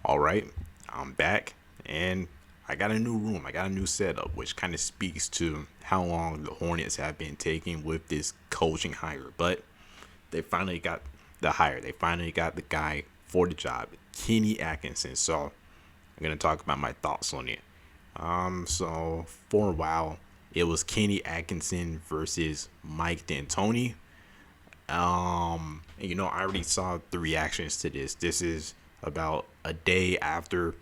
All right, I'm back and I got a new room. I got a new setup, which kind of speaks to how long the Hornets have been taking with this coaching hire. But they finally got the hire. They finally got the guy for the job, Kenny Atkinson. So I'm gonna talk about my thoughts on it. So for a while, it was Kenny Atkinson versus Mike D'Antoni. And I already saw the reactions to this. This is about a day after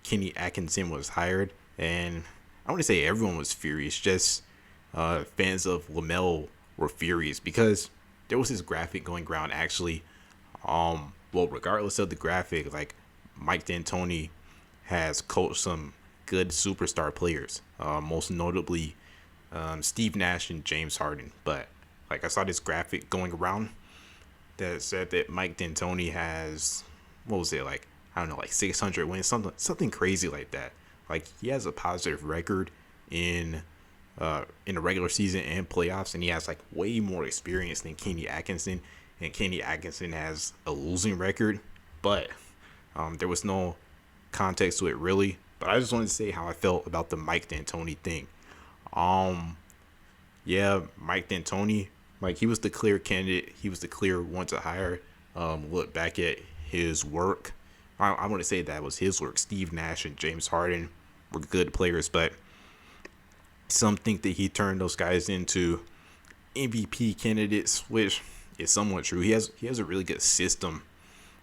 Kenny Atkinson was hired, and I want to say everyone was furious. Just fans of LaMelo were furious because there was this graphic going around. Actually, well, regardless of the graphic, like Mike D'Antoni has coached some good superstar players, most notably Steve Nash and James Harden. But like I saw this graphic going around that said that Mike D'Antoni has, what was it, like, I don't know, like 600 wins, something crazy like that. Like he has a positive record in the regular season and playoffs, and he has like way more experience than Kenny Atkinson, and Kenny Atkinson has a losing record. But there was no context to it really. But I just wanted to say how I felt about the Mike D'Antoni thing. Um, yeah, Mike D'Antoni, like he was the clear candidate. He was the clear one to hire. Look back at his work. I want to say that was his work. Steve Nash and James Harden were good players, but some think that he turned those guys into MVP candidates, which is somewhat true. He has a really good system.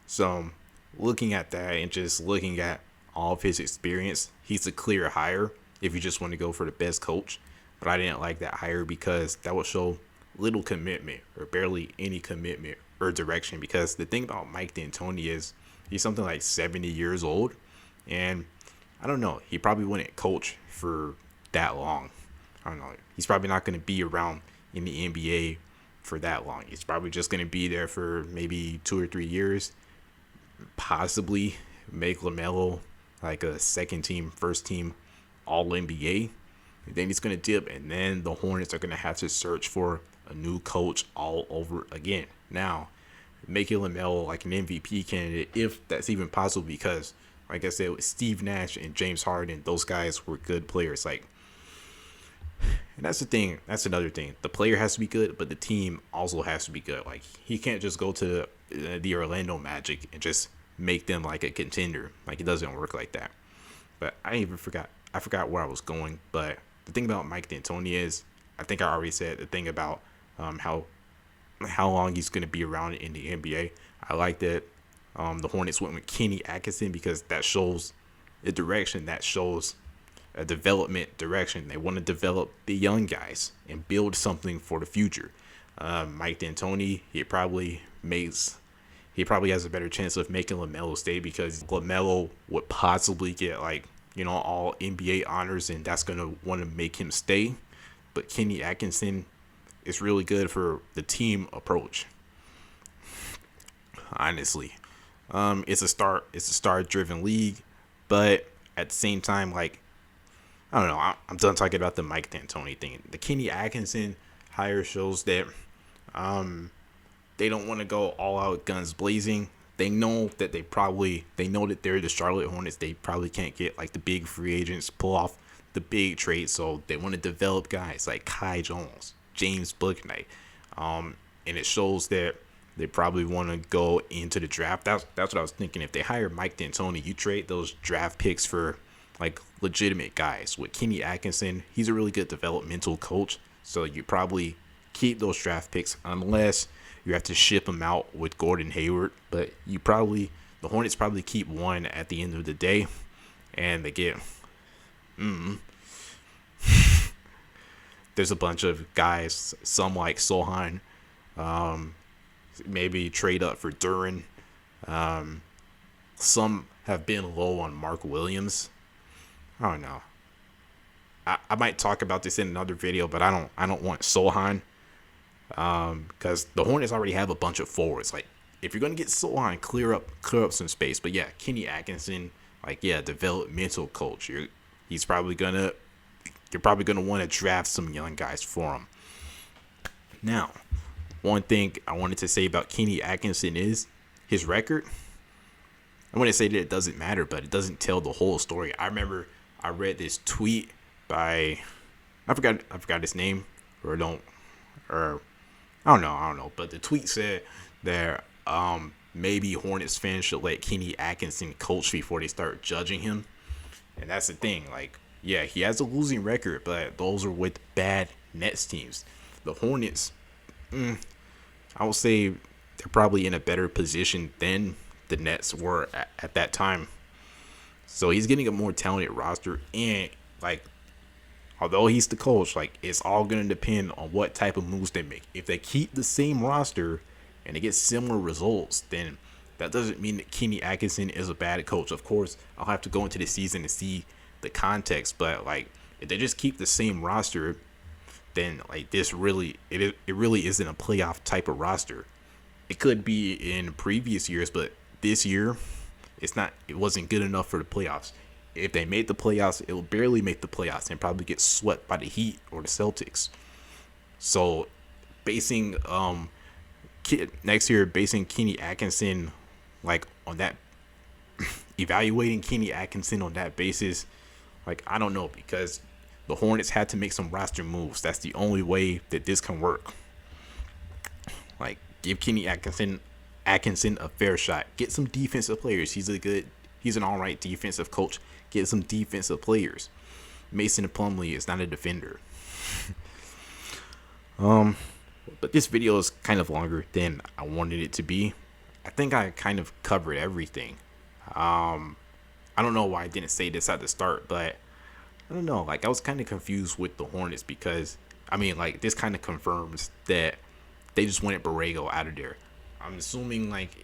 So looking at that and just looking at all of his experience, he's a clear hire if you just want to go for the best coach. But I didn't like that hire because that would show little commitment or barely any commitment or direction. Because the thing about Mike D'Antoni is he's something like 70 years old, and I don't know, he probably wouldn't coach for that long. I don't know. He's probably not going to be around in the NBA for that long. He's probably just going to be there for maybe 2 or 3 years, possibly make LaMelo like a second team, first team All NBA. Then he's going to dip, and then the Hornets are going to have to search for a new coach all over again. Now, making LaMelo like an MVP candidate, if that's even possible, because, like I said, with Steve Nash and James Harden, those guys were good players. Like, and that's the thing. That's another thing. The player has to be good, but the team also has to be good. Like, he can't just go to the Orlando Magic and just make them like a contender. Like, it doesn't work like that. But I forgot where I was going. But the thing about Mike D'Antoni is, I think I already said the thing about how long he's going to be around in the NBA. I like that the Hornets went with Kenny Atkinson because that shows a direction, that shows a development direction. They want to develop the young guys and build something for the future. Mike D'Antoni, he probably has a better chance of making LaMelo stay because LaMelo would possibly get like, all NBA honors, and that's going to want to make him stay. But Kenny Atkinson is really good for the team approach. Honestly, it's a star driven league, but at the same time, like, I don't know. I'm done talking about the Mike D'Antoni thing. The Kenny Atkinson hire shows that they don't want to go all out guns blazing. They know that they're the Charlotte Hornets. They probably can't get like the big free agents, pull off the big trade. So they want to develop guys like Kai Jones, James Bouknight. And it shows that they probably want to go into the draft. That's what I was thinking. If they hire Mike D'Antoni, you trade those draft picks for like legitimate guys. With Kenny Atkinson, he's a really good developmental coach. So you probably keep those draft picks unless you have to ship them out with Gordon Hayward. But the Hornets probably keep one at the end of the day, and they get there's a bunch of guys, some like Sohan, maybe trade up for Duran. Some have been low on Mark Williams. I don't know. I might talk about this in another video, but I don't want Sohan. Because the Hornets already have a bunch of forwards. Like, if you're gonna get Sohan, clear up some space. But yeah, Kenny Atkinson, like, yeah, developmental coach. You're probably gonna want to draft some young guys for him. Now, one thing I wanted to say about Kenny Atkinson is his record. I wouldn't say that it doesn't matter, but it doesn't tell the whole story. I remember I read this tweet by I forgot his name, or don't or I don't know. But the tweet said that maybe Hornets fans should let Kenny Atkinson coach before they start judging him. And that's the thing. Like, yeah, he has a losing record, but those are with bad Nets teams. The Hornets, I would say they're probably in a better position than the Nets were at that time. So he's getting a more talented roster, and like, although he's the coach, like, it's all gonna depend on what type of moves they make. If they keep the same roster and they get similar results, then that doesn't mean that Kenny Atkinson is a bad coach. Of course, I'll have to go into the season and see the context, but like, if they just keep the same roster, then like it really isn't a playoff type of roster. It could be in previous years, but this year it's not. It wasn't good enough for the playoffs. If they made the playoffs, it will barely make the playoffs and probably get swept by the Heat or the Celtics. So, basing next year, basing Kenny Atkinson like on that, evaluating Kenny Atkinson on that basis, like, I don't know, because the Hornets had to make some roster moves. That's the only way that this can work. Like, give Kenny Atkinson a fair shot. Get some defensive players. He's an all right defensive coach. Get some defensive players. Mason Plumlee is not a defender. But this video is kind of longer than I wanted it to be. I think I kind of covered everything. I don't know why I didn't say this at the start, but I don't know. Like, I was kind of confused with the Hornets because, I mean, like, this kind of confirms that they just wanted Borrego out of there. I'm assuming, like,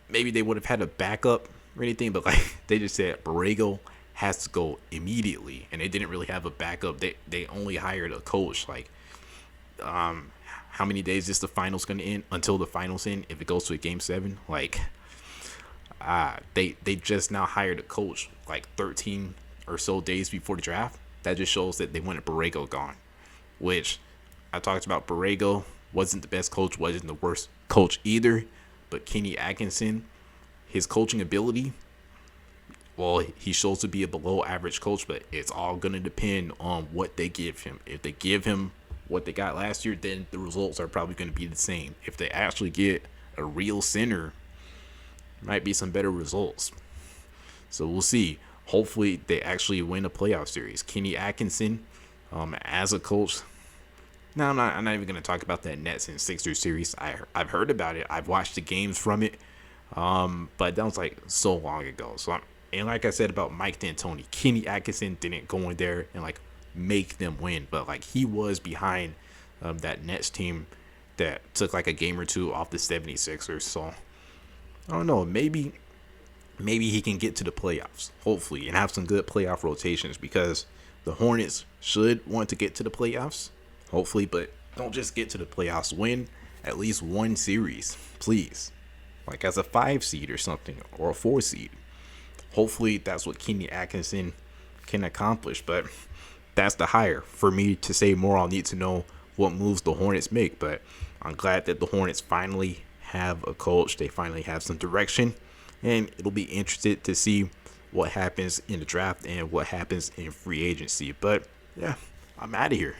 maybe they would have had a backup or anything, but like, they just said Borrego has to go immediately, and they didn't really have a backup. They only hired a coach. Like, how many days is the finals gonna end until the finals end? If it goes to a game 7, like, they just now hired a coach like 13 or so days before the draft. That just shows that they wanted Borrego gone, which I talked about. Borrego wasn't the best coach, wasn't the worst coach either, but Kenny Atkinson, his coaching ability, well, he shows to be a below average coach, but it's all going to depend on what they give him. If they give him what they got last year, then the results are probably going to be the same. If they actually get a real center, might be some better results. So we'll see. Hopefully they actually win a playoff series. Kenny Atkinson, as a coach. No, I'm not even going to talk about that Nets and Sixers series. I've heard about it. I've watched the games from it. But that was like so long ago. And like I said about Mike D'Antoni, Kenny Atkinson didn't go in there and like make them win, but like, he was behind that Nets team that took like a game or two off the 76ers. So I don't know, maybe he can get to the playoffs, hopefully, and have some good playoff rotations, because the Hornets should want to get to the playoffs, hopefully, but don't just get to the playoffs. Win at least one series, please, like as a 5 seed or something, or a 4 seed. Hopefully that's what Kenny Atkinson can accomplish, but that's the hire. For me to say more, I'll need to know what moves the Hornets make, but I'm glad that the Hornets finally have a coach. They finally have some direction, and it'll be interesting to see what happens in the draft and what happens in free agency. But yeah, I'm out of here.